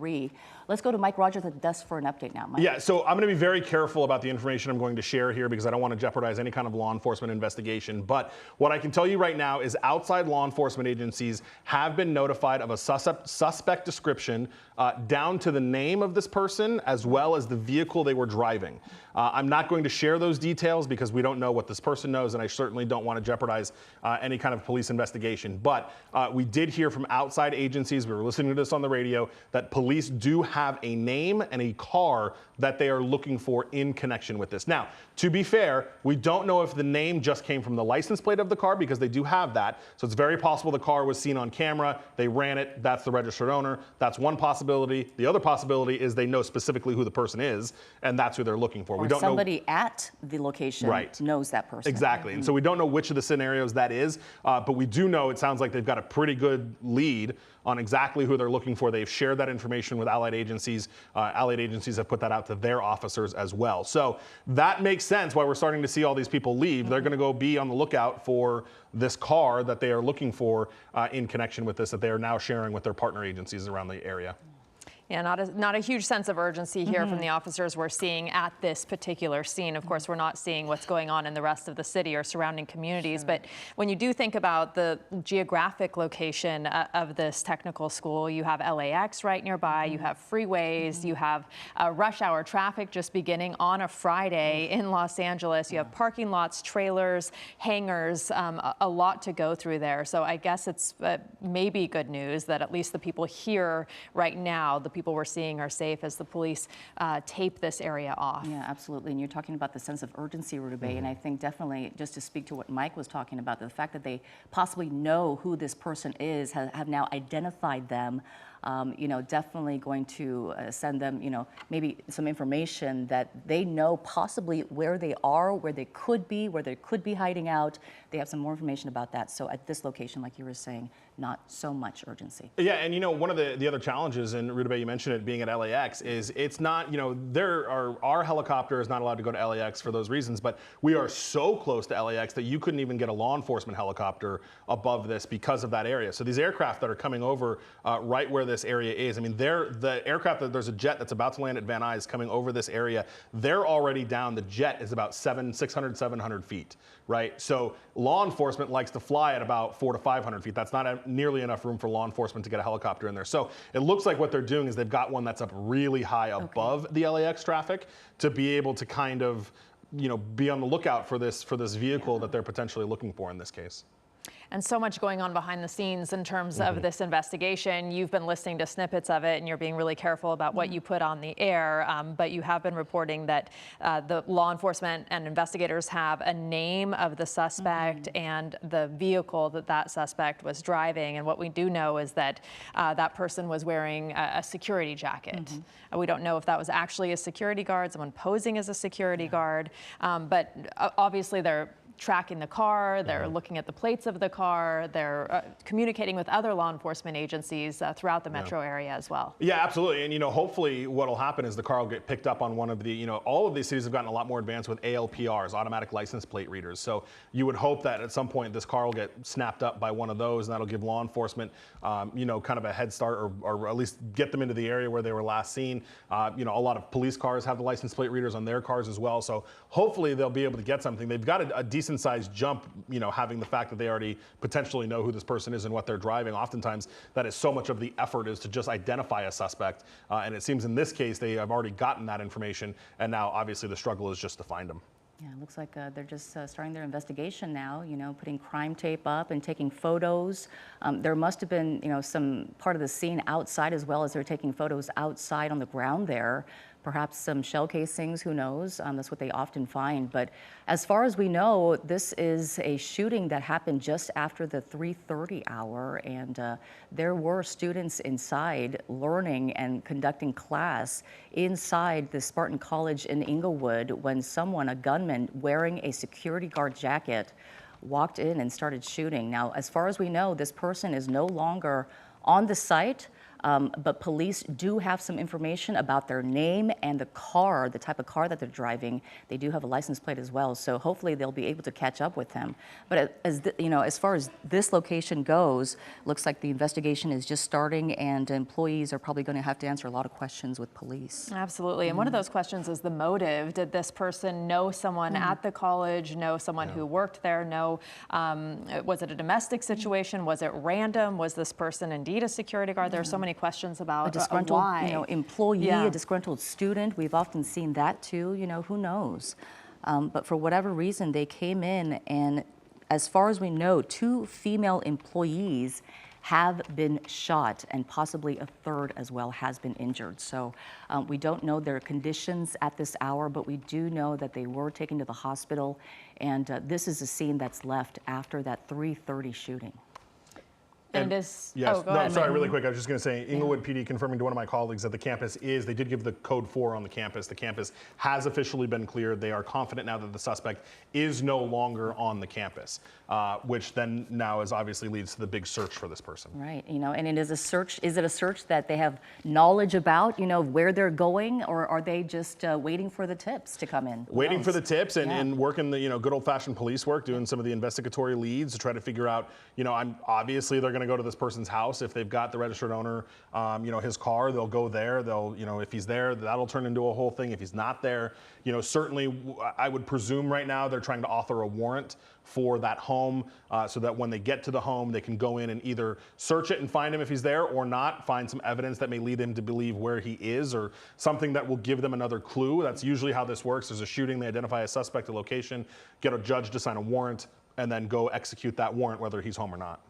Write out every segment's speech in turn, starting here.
3. Let's go to Mike Rogers at the desk for an update now. Mike. Yeah, so I'm going to be very careful about the information I'm going to share here because I don't want to jeopardize any kind of law enforcement investigation. But what I can tell you right now is outside law enforcement agencies have been notified of a suspect description down to the name of this person as well as the vehicle they were driving. I'm not going to share those details because we don't know what this person knows, and I certainly don't want to jeopardize any kind of police investigation. But we did hear from outside agencies, we were listening to this on the radio, that police do have a name and a car that they are looking for in connection with this. Now, to be fair, we don't know if the name just came from the license plate of the car because they do have that. So it's very possible the car was seen on camera, they ran it, that's the registered owner. That's one possibility. The other possibility is they know specifically who the person is, and that's who they're looking for. Or somebody at the location knows that person. Exactly. And so we don't know which of the scenarios that is, but we do know it sounds like they've got a pretty good lead on exactly who they're looking for. They've shared that information with allied agencies. Allied agencies have put that out to their officers as well. So that makes sense why we're starting to see all these people leave. They're going to go be on the lookout for this car that they are looking for in connection with this, that they are now sharing with their partner agencies around the area. Yeah, not a huge sense of urgency here from the officers we're seeing at this particular scene. Of course, we're not seeing what's going on in the rest of the city or surrounding communities. But when you do think about the geographic location of this technical school, you have LAX right nearby, you have freeways, you have rush hour traffic just beginning on a Friday in Los Angeles. You have parking lots, trailers, hangars, a lot to go through there. So I guess it's maybe good news that at least the people here right now, the people we're seeing are safe as the police tape this area off. Yeah, absolutely. And you're talking about the sense of urgency, Rudabeh, and I think definitely just to speak to what Mike was talking about, the fact that they possibly know who this person is, have now identified them, you know, definitely going to send them, you know, maybe some information that they know possibly where they are, where they could be hiding out. They have some more information about that. So at this location, like you were saying, not so much urgency. Yeah, and you know, one of the other challenges, and Rudabeh, you mentioned it being at LAX, is it's not, you know, our helicopter is not allowed to go to LAX for those reasons, but we are so close to LAX that you couldn't even get a law enforcement helicopter above this because of that area. So these aircraft that are coming over right where this area is, I mean, the aircraft, there's a jet that's about to land at Van Nuys coming over this area. They're already down. The jet is about 600, 700 feet, right? So law enforcement likes to fly at about 400 to 500 feet. That's not nearly enough room for law enforcement to get a helicopter in there. So it looks like what they're doing is they've got one that's up really high above the LAX traffic to be able to kind of, you know, be on the lookout for this vehicle that they're potentially looking for in this case. And so much going on behind the scenes in terms of this investigation. You've been listening to snippets of it, and you're being really careful about what you put on the air. But you have been reporting that the law enforcement and investigators have a name of the suspect and the vehicle that suspect was driving. And what we do know is that that person was wearing a security jacket. We don't know if that was actually a security guard, someone posing as a security guard. But obviously they're tracking the car, they're looking at the plates of the car, they're communicating with other law enforcement agencies throughout the metro area as well. Yeah, absolutely. And, you know, hopefully what will happen is the car will get picked up on one of the, you know, all of these cities have gotten a lot more advanced with ALPRs, automatic license plate readers. So you would hope that at some point this car will get snapped up by one of those, and that'll give law enforcement, you know, kind of a head start, or at least get them into the area where they were last seen. You know, a lot of police cars have the license plate readers on their cars as well. So hopefully they'll be able to get something. They've got a decent sized jump, you know, having the fact that they already potentially know who this person is and what they're driving. Oftentimes that is so much of the effort is to just identify a suspect. And it seems in this case, they have already gotten that information. And now obviously the struggle is just to find them. Yeah, it looks like they're just starting their investigation now, you know, putting crime tape up and taking photos. There must have been, you know, some part of the scene outside as well as they're taking photos outside on the ground there. Perhaps some shell casings, who knows? That's what they often find. But as far as we know, this is a shooting that happened just after the 3:30 hour, and there were students inside learning and conducting class inside the Spartan College in Inglewood when someone, a gunman wearing a security guard jacket, walked in and started shooting. Now, as far as we know, this person is no longer on the site. But police do have some information about their name and the car, the type of car that they're driving. They do have a license plate as well, so hopefully they'll be able to catch up with him. But as far as this location goes, looks like the investigation is just starting, and employees are probably going to have to answer a lot of questions with police. Absolutely, and one of those questions is the motive. Did this person know someone at the college, know someone who worked there, know, was it a domestic situation, was it random, was this person indeed a security guard? There are so many questions about A disgruntled why. employee, a disgruntled student. We've often seen that too, who knows? But for whatever reason, they came in, and as far as we know, 2 female employees have been shot, and possibly a third as well has been injured. So we don't know their conditions at this hour, but we do know that they were taken to the hospital, and this is a scene that's left after that 3:30 shooting. And is, yes, oh, go no, ahead. sorry, really quick. I was just going to say, Inglewood PD confirming to one of my colleagues that the campus they did give the code 4 on the campus. The campus has officially been cleared. They are confident now that the suspect is no longer on the campus, which then now obviously leads to the big search for this person. Right, and it is a search. Is it a search that they have knowledge about, where they're going, or are they just waiting for the tips to come in? Waiting for the tips and working the good old-fashioned police work, doing some of the investigatory leads to try to figure out, obviously they're going to go to this person's house. If they've got the registered owner, his car, they'll go there. They'll, if he's there, that'll turn into a whole thing. If he's not there, certainly I would presume right now they're trying to author a warrant for that home so that when they get to the home, they can go in and either search it and find him if he's there, or not, find some evidence that may lead them to believe where he is, or something that will give them another clue. That's usually how this works. There's a shooting, they identify a suspect, a location, get a judge to sign a warrant, and then go execute that warrant whether he's home or not.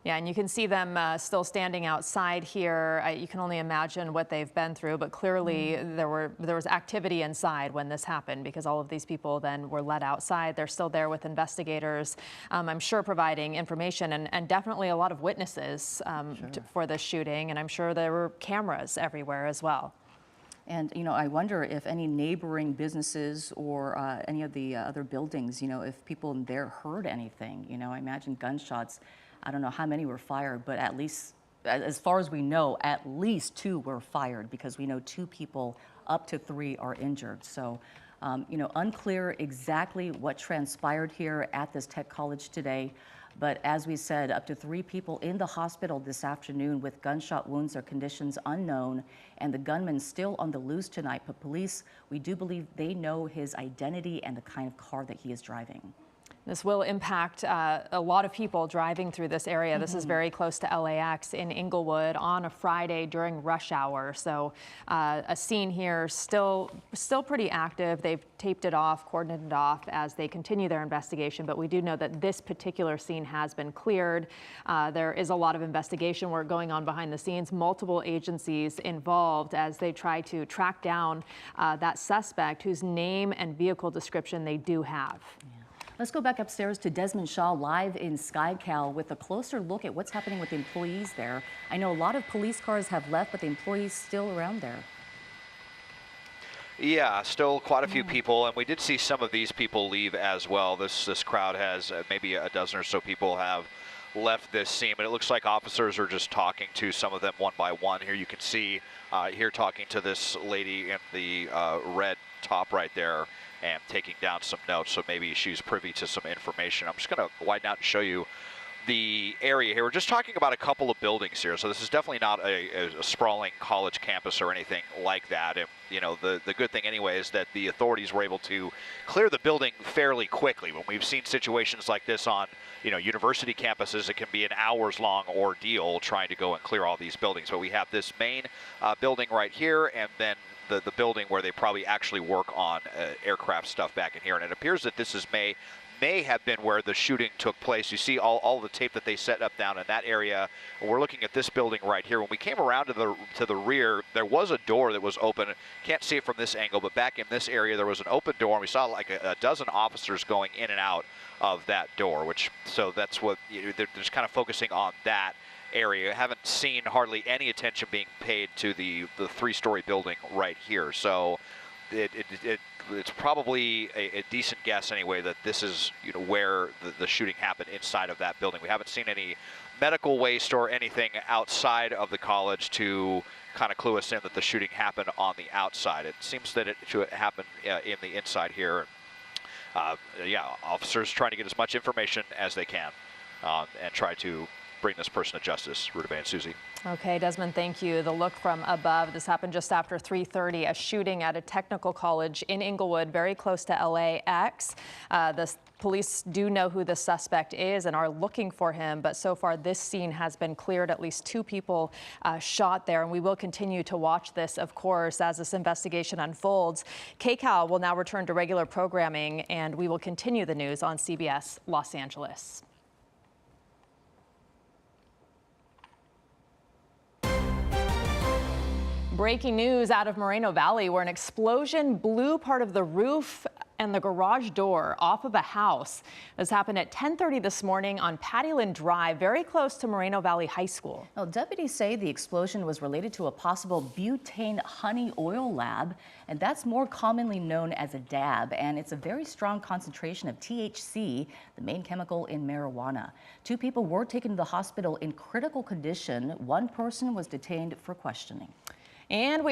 Yeah, and you can see them still standing outside here. You can only imagine what they've been through, but clearly there was activity inside when this happened, because all of these people then were let outside. They're still there with investigators, I'm sure, providing information, and definitely a lot of witnesses for this shooting, and I'm sure there were cameras everywhere as well. And, I wonder if any neighboring businesses or any of the other buildings, if people in there heard anything. I imagine gunshots. I don't know how many were fired, but at least, as far as we know, at least 2 were fired, because we know 2 people up to 3 are injured. So, unclear exactly what transpired here at this tech college today. But as we said, up to 3 people in the hospital this afternoon with gunshot wounds or conditions unknown, and the gunman still on the loose tonight. But police, we do believe they know his identity and the kind of car that he is driving. This will impact a lot of people driving through this area. This is very close to LAX in Inglewood on a Friday during rush hour. So a scene here still pretty active. They've taped it off, cordoned it off as they continue their investigation. But we do know that this particular scene has been cleared. There is a lot of investigation work going on behind the scenes. Multiple agencies involved as they try to track down that suspect, whose name and vehicle description they do have. Let's go back upstairs to Desmond Shaw live in SkyCal with a closer look at what's happening with the employees there. I know a lot of police cars have left, but the employees still around there. Yeah, still quite a few people, and we did see some of these people leave as well. This crowd has maybe a dozen or so people have left this scene, but it looks like officers are just talking to some of them one by one. Here you can see here talking to this lady in the red top right there, and taking down some notes, so maybe she's privy to some information. I'm just going to widen out and show you the area here. We're just talking about a couple of buildings here, so this is definitely not a sprawling college campus or anything like that. And, the good thing anyway is that the authorities were able to clear the building fairly quickly. When we've seen situations like this on, university campuses, it can be an hours-long ordeal trying to go and clear all these buildings. But we have this main building right here, and then the building where they probably actually work on aircraft stuff back in here. And it appears that this is may have been where the shooting took place. You see all the tape that they set up down in that area. We're looking at this building right here. When we came around to the rear, there was a door that was open. Can't see it from this angle, but back in this area there was an open door, and we saw like a dozen officers going in and out of that door, so that's what they're just kind of focusing on that area. I haven't seen hardly any attention being paid to the 3-story building right here. So it's probably a decent guess anyway that this is where the shooting happened inside of that building. We haven't seen any medical waste or anything outside of the college to kind of clue us in that the shooting happened on the outside. It seems that it should happen in the inside here. Yeah, officers trying to get as much information as they can and try to bring this person to justice. Rudabeh and Susie. Okay, Desmond, thank you. The look from above. This happened just after 3:30, a shooting at a technical college in Inglewood, very close to LAX. The police do know who the suspect is and are looking for him, but so far this scene has been cleared. At least 2 people shot there, and we will continue to watch this, of course, as this investigation unfolds. KCAL will now return to regular programming, and we will continue the news on CBS Los Angeles. Breaking news out of Moreno Valley, where an explosion blew part of the roof and the garage door off of a house. This happened at 10:30 this morning on Pattyland Drive, very close to Moreno Valley High School. Well, deputies say the explosion was related to a possible butane honey oil lab, and that's more commonly known as a dab, and it's a very strong concentration of THC, the main chemical in marijuana. 2 people were taken to the hospital in critical condition. 1 person was detained for questioning. And